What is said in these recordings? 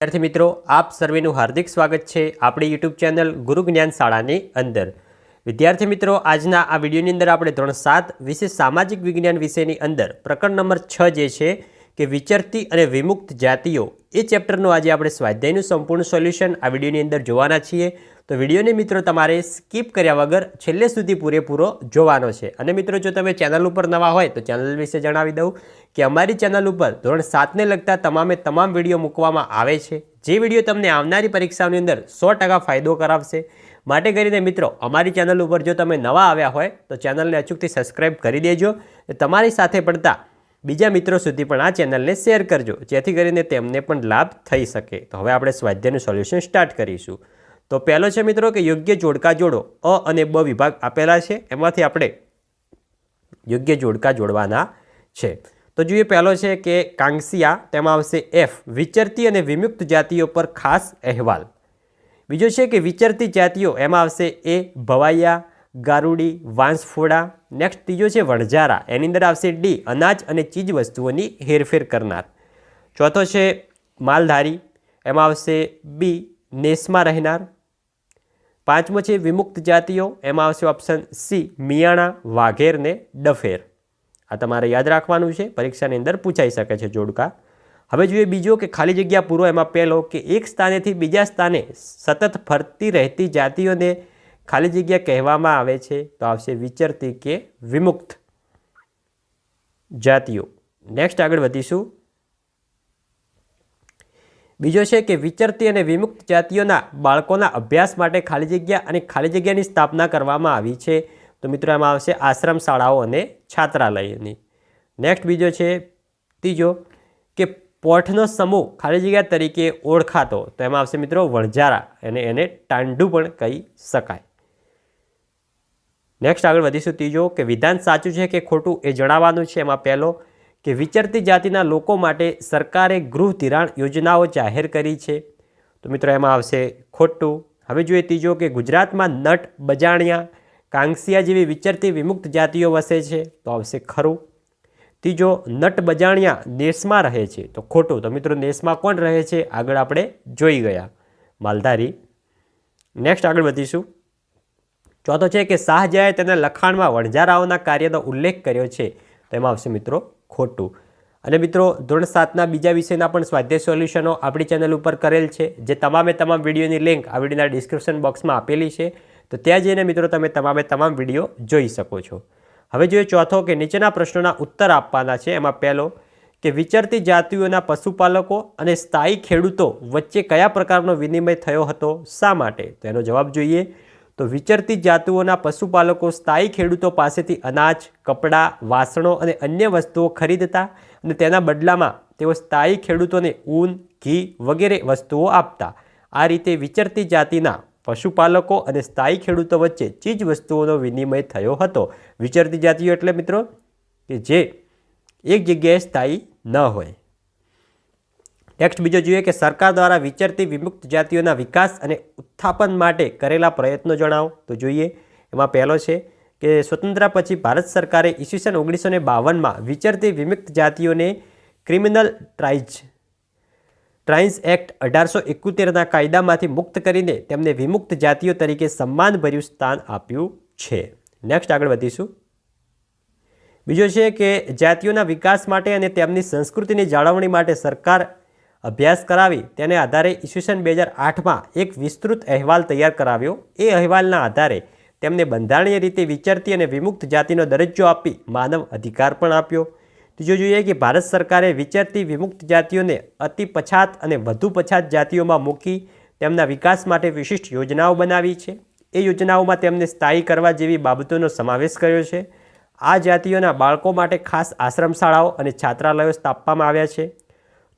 विद्यार्थी मित्रों, आप सर्वेनु हार्दिक स्वागत है अपनी यूट्यूब चैनल गुरु ज्ञान शाळानी अंदर। विद्यार्थी मित्रों, आजना आ विडियोनी अंदर आपणे धोरण 7 विषय सामाजिक विज्ञान विषयनी अंदर प्रकरण नंबर 6 जे छे कि विचरती अने विमुक्त जातिओ ए चेप्टरनुं आज आपणे स्वाध्यायनुं संपूर्ण सोल्यूशन आ विडियोनी अंदर जोवाना छीए। तो विडियोने मित्रों तमारे स्कीप कर्या वगर छेल्ले सुधी पूरेपूरो जोवानो छे। अने मित्रों, जो तमे चेनल पर नवा होय तो चेनल विषे जणावी दऊं कि अमारी चेनल पर धोरण 7 ने लगता तमामे तमाम विडियो मूकवामां आवे छे, जे विडियो तमने आवनारी परीक्षाओनी अंदर 100% फायदो करावशे। माटे करीने मित्रों, अमारी चेनल पर जो तमे नवा आव्या होय तो चेनलने अचूकथी सब्सक्राइब करी देजो। तमारी साथे पड़ता बीजा मित्रों सुधी पण आ चेनलने शेर करजो, जेथी करीने तेमने पण लाभ थई सके। तो हवे आपणे स्वाध्यायनुं सोल्यूशन स्टार्ट करीशुं। तो पहलो है मित्रों कि योग्य जोड़का जोड़ो। अ अने ब विभाग आपेला है, एमांथी आपणे योग्य जोड़का जोड़वाना छे। तो जो पहलो है कि कांसिया, तेमां आवशे एफ, विचरती अने विमुक्त जातिओ पर खास अहेवाल। बीजो है कि विचरती जातिओ, एमां आवशे ए भवाइया, गारुडी, वांसफोड़ा। नेक्स्ट तीजो है वणझारा, एनी अंदर आवशे डी, अनाज अने चीज वस्तुओनी हेरफेर करनार। चौथो है मालधारी, एमां आवशे बी, नेसमां रहनार। पांचमो है विमुक्त जातिओ, एमां आवशे ऑप्शन सी, मियाणा, वाघेर ने डफेर। आ तमारे याद राखवानुं छे, परीक्षानी अंदर पूछाई शके छे जोड़का। हवे जोईए बीजो कि खाली जग्या पूरो। एमां पहेलो कि एक स्थानेथी बीजा स्थाने सतत फरती रहती जातिओने खाली जग्या कहेवामां आवे छे, तो आवशे विचरती के विमुक्त जातिओ। नेक्स्ट आगळ वधीशुं। बीजो है कि विचरती अने विमुक्त जातिओना बाळकोना अभ्यास माटे खाली जग्या अने खाली जग्यानी स्थापना करवामां आवी छे। तो मित्रों एमां आवशे आश्रम शाळाओ अने छात्रालयनी। नेक्स्ट बीजो है तीजो कि पोठनो समूह खाली जग्या तरीके ओळखातो, तो एमां आवशे मित्रों वणझारा, अने एने टांडू पण कही शकाय। नेक्स्ट आगळ वधीशुं। तीजो कि विधान साचुं छे के खोटुं ए जणाववानुं छे। एमां पहेलो कि विचरती जातिना लोको माटे सरकारे गृह धिराण योजनाओ जाहेर करी छे, तो मित्रों एमां आवशे खोटुं। हवे जोईए तीजो कि गुजरातमां नट, बजाणिया, कांसिया जेवी विचरती विमुक्त जातिओ वसे छे, तो आवशे खरुं। तीजो, नट बजाणिया नेसमां रहे छे, तो खोटुं। तो मित्रों नेसमां कोण रहे छे आगळ आपणे जोई गया, मालधारी। नेक्स्ट आगळ वधीशुं। चौथो है कि शाहजहाए तेना लखाणमां वणझाराओना कार्यनो उल्लेख कर्यो छे, तो एमां आवशे मित्रों खोटुं। अने मित्रों धोरण 7 बीजा विषयना पण स्वाध्याय सोल्यूशनो आपणी चेनल पर करेल छे, जे तमामे तमाम विडियोनी लिंक आ विडियोना डिस्क्रिप्शन बॉक्समां आपेली छे, तो त्यां जईने मित्रों तमे तमामे तमाम विडियो जोई शको छो। हवे जोईए चौथो कि नीचेना प्रश्नोना उत्तर आपवाना छे। एमां पहेलो कि विचरती जातिओना पशुपालको अने स्थायी खेडूतो वच्चे कया प्रकारनो विनिमय थयो हतो, शा माटे? तो एनो जवाब जोईए तो विचरती जातिओना पशुपालको स्थायी खेडूतो पासेथी अनाज, कपड़ा, वासणो अने अन्य वस्तुओ खरीदता अने तेना बदलामां तेओ स्थायी खेडूतोने ऊन, घी वगैरे वस्तुओ आपता। आ रीते विचरती जातिना पशुपालको अने स्थायी खेडूतो वच्चे चीज वस्तुओनो विनिमय थयो हतो। विचरती जातिओ एटले मित्रों कि जे एक जग्याए स्थायी न होय। नेक्स्ट बीजो जोईए कि सरकार द्वारा विचरती विमुक्त जातिओना विकास अने उत्थापन माटे करेला प्रयत्नो जणावो। तो जोईए एमां पहेलो छे कि स्वतंत्रता पछी भारत सरकारे ईस्वीसन 1952 में विचरती विमुक्त जातिओने क्रिमिनल ट्राइज एक्ट 1871 कायदामांथी मुक्त करीने तेमने विमुक्त जातिओ तरीके सम्मानभर्युं स्थान आप्युं छे। नेक्स्ट आगळ वधीशुं। बीजो छे कि जातिओना विकास माटे अने तेमनी संस्कृतिनी जाळवणी माटे सरकार अभ्यास करावी, तेने आधारे ईस्वीसन 2008 में एक विस्तृत अहेवाल तैयार कराव्यो। ए अहेवालना आधारे तेमने बंधारणीय रीते विचरती अने विमुक्त जातिनो दरज्जो आपी मानव अधिकार पण आप्यो। तीजो जोईए कि भारत सरकारे विचरती विमुक्त जातिओने अति पछात अने वधु पछात जातिओमां मूकी तेमना विकास माटे विशिष्ट योजनाओ बनावी छे। ए योजनाओमां तेमने स्थायी करवा जेवी बाबतोनो समावेश कर्यो छे। आ जातिओना बाळको माटे खास आश्रम शाळाओ अने छात्रालयो स्थापवामां आव्या छे।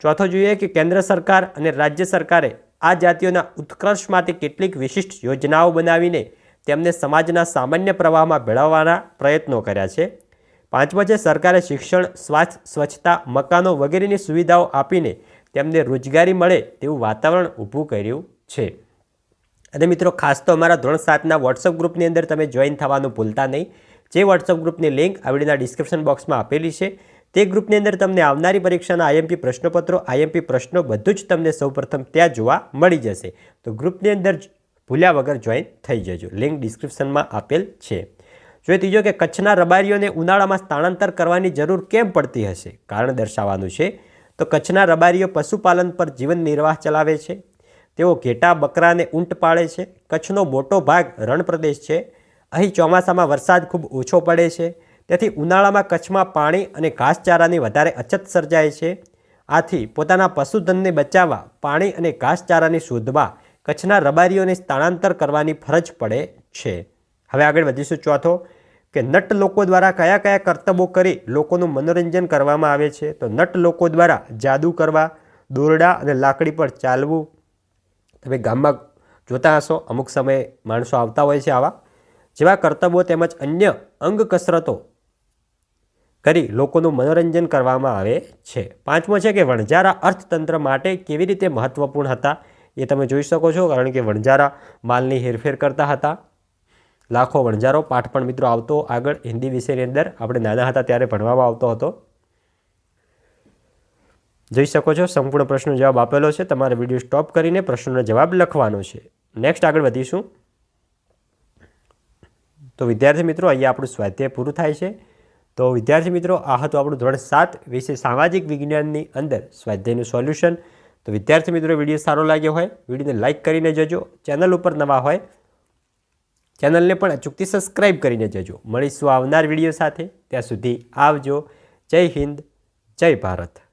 चौथो जोईए कि केंद्र सरकार अने राज्य सरकारे आ जातिओना उत्कर्ष माटे केटलीक विशिष्ट योजनाओ बनावीने तेमने समाजना सामान्य प्रवाहमां भेळववाना प्रयत्नो कर्या छे। पांचमो छे सरकारे शिक्षण, स्वास्थ्य, स्वच्छता, मकानो वगैरेनी सुविधाओ आपीने तेमने रोजगारी मळे तेवुं वातावरण ऊभुं कर्युं छे। अने मित्रों खास तो अमारा धोरण 7 वॉट्सएप ग्रुपनी अंदर तमे जॉइन थवानुं भूलता नहीं। जे वॉट्सएप ग्रुपनी लिंक आ विडियोना डिस्क्रिप्शन बॉक्स में आपेली है, તે ગ્રુપની અંદર તમને આવનારી પરીક્ષાના આઈએમપી પ્રશ્નપત્રો, આઈએમપી પ્રશ્નો બધું જ તમને સૌપ્રથમ ત્યાં જોવા મળી જશે. તો ગ્રુપની અંદર ભૂલ્યા વગર જોઈન થઈ જજો. લિંક ડિસ્ક્રિપ્શનમાં આપેલ છે. જોઈએ ત્રીજો કે કચ્છના રબારીઓને ઉનાળામાં સ્થળાંતર કરવાની જરૂર કેમ પડતી હશે? કારણ દર્શાવવાનું છે. તો કચ્છના રબારીઓ પશુપાલન પર જીવન નિર્વાહ ચલાવે છે. તેઓ ઘેટા, બકરા અને ઊંટ પાળે છે. કચ્છનો મોટો ભાગ રણ પ્રદેશ છે. અહીં ચોમાસામાં વરસાદ ખૂબ ઓછો પડે છે. તેથી ઉનાળામાં કચ્છમાં પાણી અને ઘાસચારાની વધારે અછત સર્જાય છે. આથી પોતાના પશુધનને બચાવવા પાણી અને ઘાસચારાની શોધવા કચ્છના રબારીઓને સ્થળાંતર કરવાની ફરજ પડે છે. હવે આગળ વધીશું. ચોથો કે નટ લોકો દ્વારા કયા કયા કરતબો કરી લોકોનું મનોરંજન કરવામાં આવે છે? તો નટ લોકો દ્વારા જાદુ કરવા, દોરડા અને લાકડી પર ચાલવું. તમે ગામમાં જોતા હશો અમુક સમયે માણસો આવતા હોય છે આવા જેવા કરતબો તેમજ અન્ય અંગ કસરતો કરી લોકોનું મનોરંજન કરવામાં આવે છે. પાંચમો છે કે વણઝારા અર્થતંત્ર માટે કેવી રીતે મહત્વપૂર્ણ હતા? એ તમે જોઈ શકો છો, કારણ કે વણઝારા માલની હેરફેર કરતા હતા. લાખો વણઝારો પાઠ પણ મિત્રો આવતો આગળ હિન્દી વિષયની અંદર આપણે નાના હતા ત્યારે ભણવામાં આવતો હતો. જોઈ શકો છો સંપૂર્ણ પ્રશ્નનો જવાબ આપેલો છે. તમારે વિડીયો સ્ટોપ કરીને પ્રશ્નનો જવાબ લખવાનો છે. નેક્સ્ટ આગળ વધીશું. તો વિદ્યાર્થી મિત્રો અહીંયા આપણું સ્વાધ્યાય પૂરું થાય છે. તો વિદ્યાર્થી મિત્રો આ હતું આપણું ધોરણ 7 વિશે સામાજિક વિજ્ઞાનની અંદર સ્વાધ્યાયનું સોલ્યુશન. તો વિદ્યાર્થી મિત્રો વિડીયો સારો લાગ્યો હોય વિડીયોને લાઇક કરીને જજો. ચેનલ ઉપર નવા હોય ચેનલને પણ અચૂકથી સબસ્ક્રાઈબ કરીને જજો. મળીશું આવનાર વિડીયો સાથે. ત્યાં સુધી આવજો. જય હિન્દ, જય ભારત.